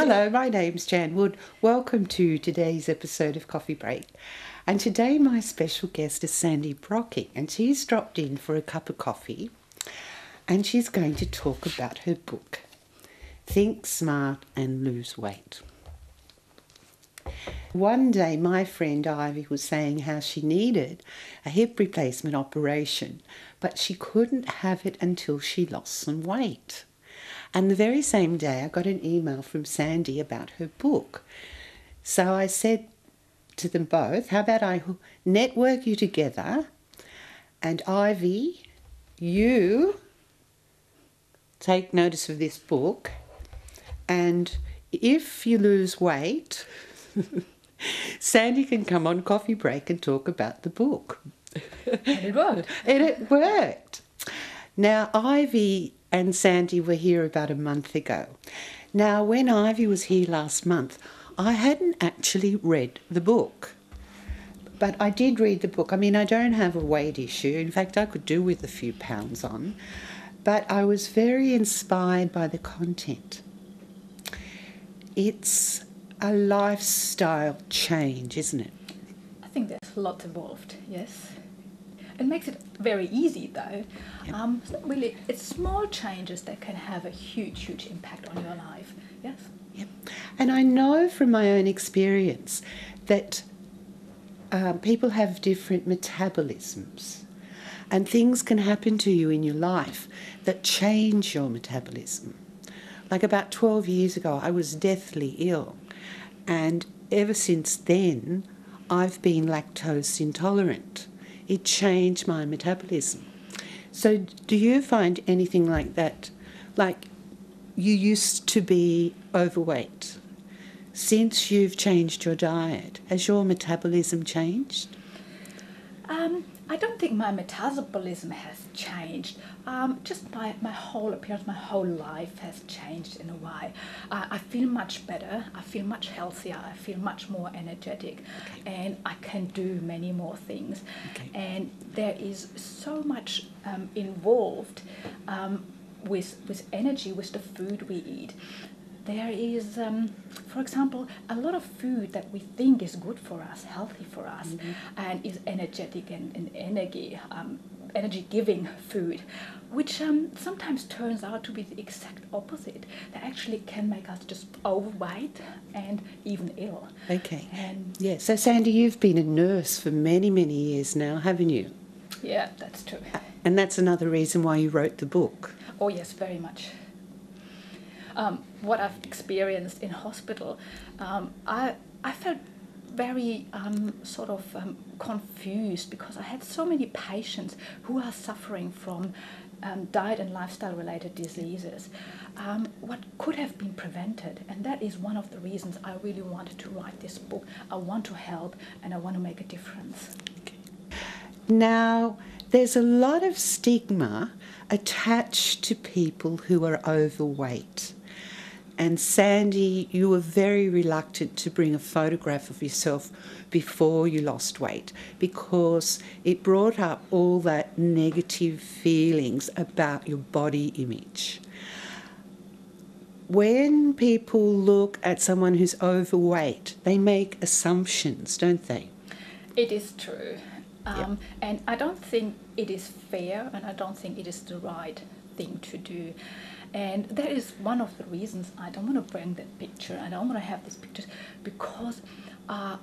Hello, my name's Jan Wood. Welcome to today's episode of Coffee Break. And today my special guest is Sandy Bröcking, and she's dropped in for a cup of coffee and she's going to talk about her book, Think Smart and Lose Weight. One day my friend Ivy was saying how she needed a hip replacement operation, but she couldn't have it until she lost some weight. And the very same day I got an email from Sandy about her book. So I said to them both, how about I network you together, and Ivy, you take notice of this book, and if you lose weight, Sandy can come on Coffee Break and talk about the book. And it worked. And it worked. Now, Ivy and Sandy were here about a month ago. Now, when Ivy was here last month, I hadn't actually read the book. But I did read the book. I mean, I don't have a weight issue. In fact, I could do with a few pounds on. But I was very inspired by the content. It's a lifestyle change, isn't it? I think there's a lot involved, yes. It makes it very easy though. Yep. It's not really, it's small changes that can have a huge impact on your life, yes. Yep. And I know from my own experience that people have different metabolisms, and things can happen to you in your life that change your metabolism. Like about 12 years ago, I was deathly ill, and ever since then, I've been lactose intolerant. It changed my metabolism. So do you find anything like that? Like, you used to be overweight. Since you've changed your diet, has your metabolism changed? I don't think my metabolism has changed. Just my whole appearance, my whole life has changed in a way. I feel much better, I feel much healthier, I feel much more energetic, and I can do many more things. Okay. And there is so much involved with energy, with the food we eat. There is, for example, a lot of food that we think is good for us, healthy for us, and is energetic and energy-giving food, which sometimes turns out to be the exact opposite. That actually can make us just overweight and even ill. Okay. And yeah. So Sandy, you've been a nurse for many years now, haven't you? yeah, that's true. And that's another reason why you wrote the book. Oh yes, very much. What I've experienced in hospital, I felt very confused, because I had so many patients who are suffering from diet and lifestyle related diseases. What could have been prevented, and that is one of the reasons I really wanted to write this book. I want to help and I want to make a difference. Okay. Now, there's a lot of stigma attached to people who are overweight. And Sandy, you were very reluctant to bring a photograph of yourself before you lost weight, because it brought up all that negative feelings about your body image. When people look at someone who's overweight, they make assumptions, don't they? It is true. And I don't think it is fair, and I don't think it is the right thing to do. And that is one of the reasons I don't want to bring that picture. I don't want to have these pictures, because I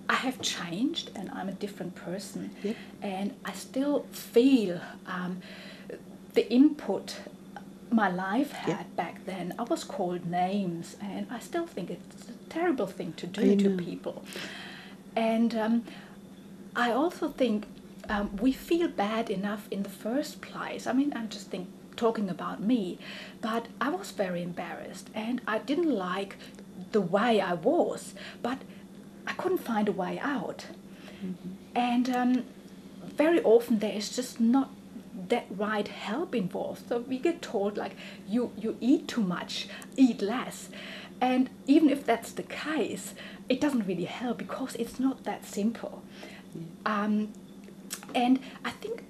have changed and I'm a different person. Yep. And I still feel the input my life had back then. I was called names, and I still think it's a terrible thing to do to people. And I also think we feel bad enough in the first place. I mean, I'm just talking about me, but I was very embarrassed, and I didn't like the way I was, but I couldn't find a way out. And very often there is just not that right help involved. So we get told, like, you eat too much, eat less. And even if that's the case, it doesn't really help, because it's not that simple. And I think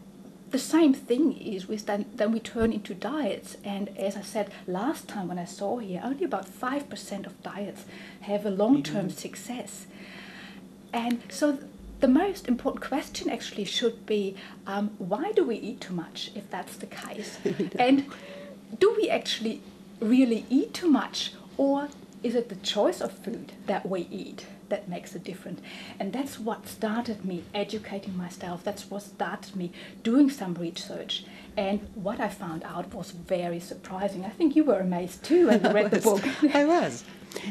the same thing is with then we turn into diets. And as I said last time when I saw here, only about 5% of diets have a long-term success. And so the most important question actually should be, why do we eat too much if that's the case? And do we actually really eat too much, or is it the choice of food that we eat that makes a difference? And that's what started me educating myself. That's what started me doing some research. And what I found out was very surprising. I think you were amazed too when you read the book. I was.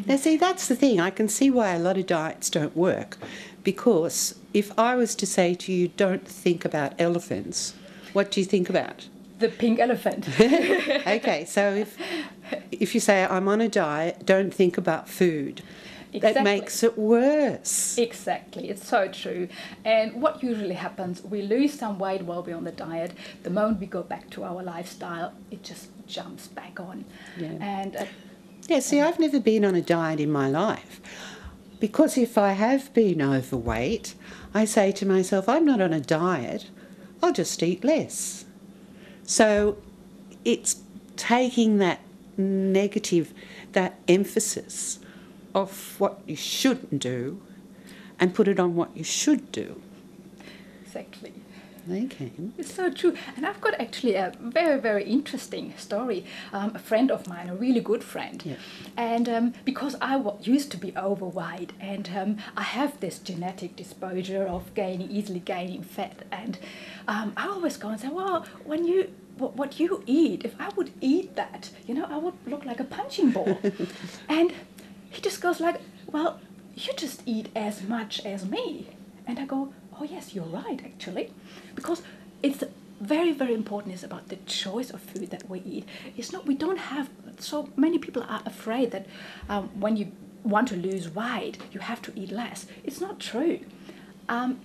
Now, see, that's the thing. I can see why a lot of diets don't work, because if I was to say to you, don't think about elephants, what do you think about? The pink elephant. Okay, so if you say, I'm on a diet, don't think about food, Exactly. that makes it worse. Exactly, it's so true. And what usually happens, we lose some weight while we're on the diet. The moment we go back to our lifestyle, it just jumps back on. Yeah. And Yeah, see, I've never been on a diet in my life, because if I have been overweight, I say to myself, I'm not on a diet, I'll just eat less. So it's taking that negative, that emphasis of what you shouldn't do and put it on what you should do. exactly. Okay. It's so true. And I've got actually a very, very interesting story. A friend of mine, a really good friend. Yeah. And because I used to be overweight, and I have this genetic disposure of easily gaining fat. And I always go and say, well, what you eat, if I would eat that, I would look like a punching ball. And he just goes like, well, you just eat as much as me. And I go, oh yes, you're right, actually. Because it's very, very important is about the choice of food that we eat. It's not, we don't have, so many people are afraid that when you want to lose weight, you have to eat less. It's not true.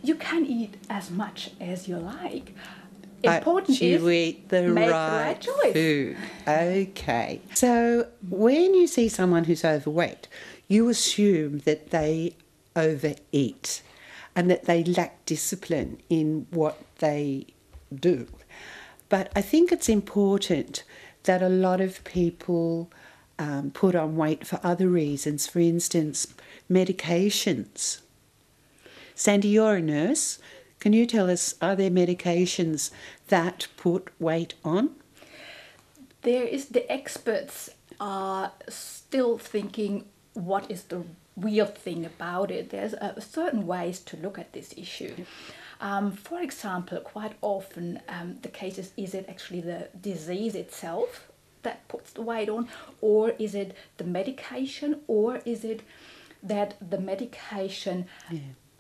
You can eat as much as you like. Important you is eat the make right the right choice. food. Okay. So when you see someone who's overweight, you assume that they overeat and that they lack discipline in what they do. But I think it's important that a lot of people put on weight for other reasons. For instance, medications. Sandy, you're a nurse. Can you tell us, are there medications that put weight on? The experts are still thinking what is the real thing about it. There's certain ways to look at this issue. For example, quite often the case is it actually the disease itself that puts the weight on, or is it the medication, or is it that the medication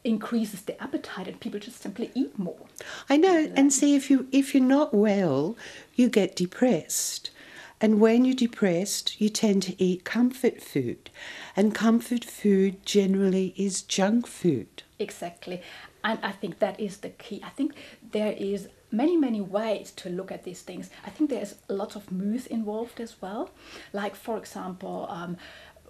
increases the appetite and people just simply eat more? I know, and see, if you're not well, you get depressed. And when you're depressed, you tend to eat comfort food. And comfort food generally is junk food. Exactly. And I think that is the key. I think there is many, many ways to look at these things. I think there's lots of myths involved as well. Like, for example,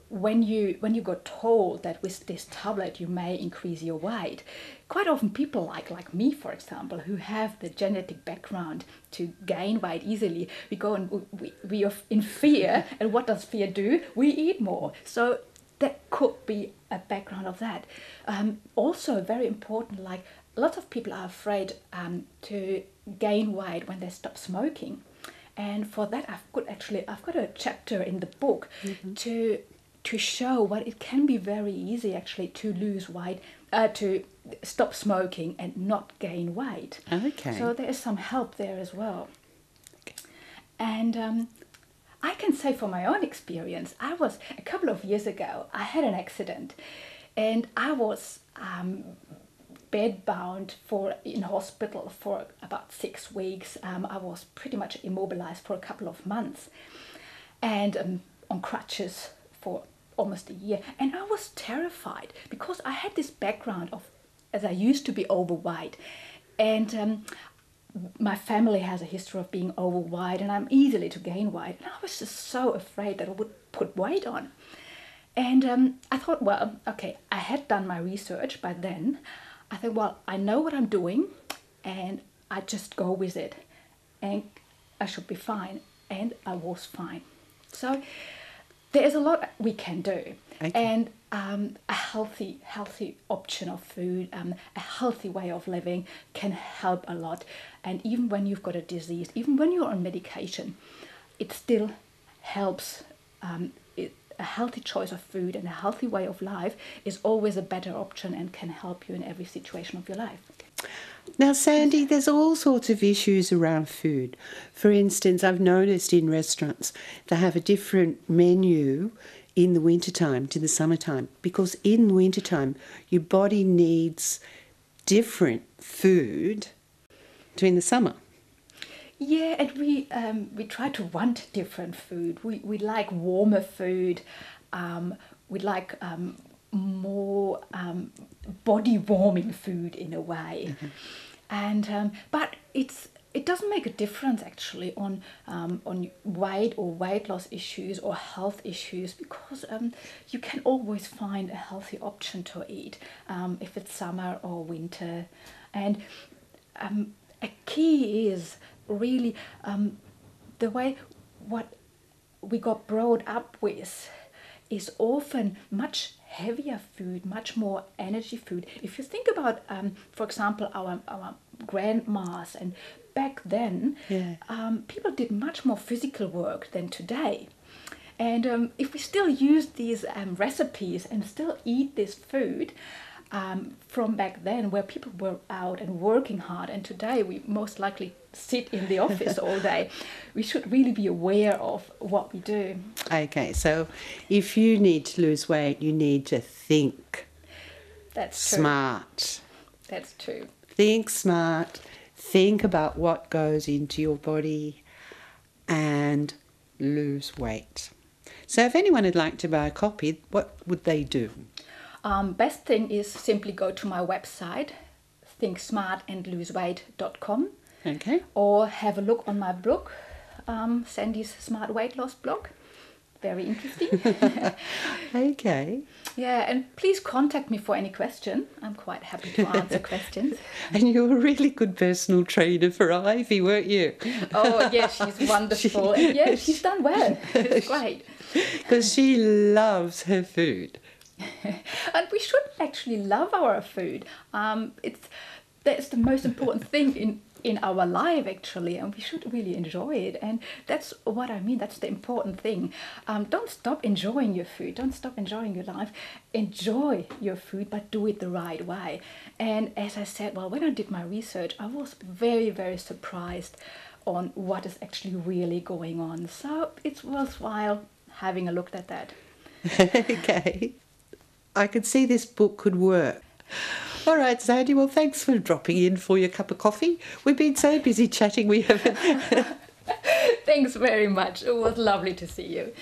when you got told that with this tablet you may increase your weight, quite often people like me, for example, who have the genetic background to gain weight easily, we go and we are in fear. And what does fear do? We eat more. So that could be a background of that. Also very important, like lots of people are afraid to gain weight when they stop smoking. And for that I've got a chapter in the book to show what it can be very easy actually to lose weight, to stop smoking and not gain weight. Okay. So there is some help there as well. Okay. And I can say from my own experience, a couple of years ago, I had an accident and I was bedbound in hospital for about 6 weeks. I was pretty much immobilized for a couple of months and on crutches for almost a year. And I was terrified because I had this background as I used to be overweight. And my family has a history of being overweight and I'm easily to gain weight. And I was just so afraid that I would put weight on. And I thought, well, okay, I had done my research by then. I thought, well, I know what I'm doing and I just go with it, and I should be fine, and I was fine. So there is a lot we can do, Okay. and a healthy option of food, a healthy way of living can help a lot. And even when you've got a disease, even when you're on medication, it still helps. A healthy choice of food and a healthy way of life is always a better option and can help you in every situation of your life. Now, Sandy, there's all sorts of issues around food. For instance, I've noticed in restaurants they have a different menu in the wintertime to the summertime, because in wintertime your body needs different food to in the summer. Yeah, and we try to want different food. We like warmer food. We like more body warming food in a way, and but it doesn't make a difference actually on weight or weight loss issues or health issues, because you can always find a healthy option to eat, if it's summer or winter. And a key is really the way what we got brought up with is often much heavier food, much more energy food. If you think about, for example, our grandmas, and back then, people did much more physical work than today. And if we still use these recipes and still eat this food from back then, where people were out and working hard, and today we most likely sit in the office all day, we should really be aware of what we do. Okay, so if you need to lose weight, you need to think. That's true. Smart. That's true. Think smart. Think about what goes into your body and lose weight. So if anyone would like to buy a copy, what would they do? Best thing is simply go to my website, thinksmartandloseweight.com. Okay. Or have a look on my blog, Sandy's Smart Weight Loss blog. Very interesting. Okay. Yeah, and please contact me for any question. I'm quite happy to answer questions. And you're a really good personal trainer for Ivy, weren't you? Oh, yeah, she's wonderful. And yeah, she's done well. It's great. Because she loves her food. And we should actually love our food. That's the most important thing in our life, actually, and we should really enjoy it. And that's what I mean. That's the important thing. Don't stop enjoying your food. Don't stop enjoying your life. Enjoy your food, but do it the right way. And as I said, well, when I did my research, I was very, very surprised on what is actually really going on. So it's worthwhile having a look at that. Okay. I could see this book could work. All right, Sandy, well, thanks for dropping in for your cup of coffee. We've been so busy chatting, we haven't... Thanks very much. It was lovely to see you.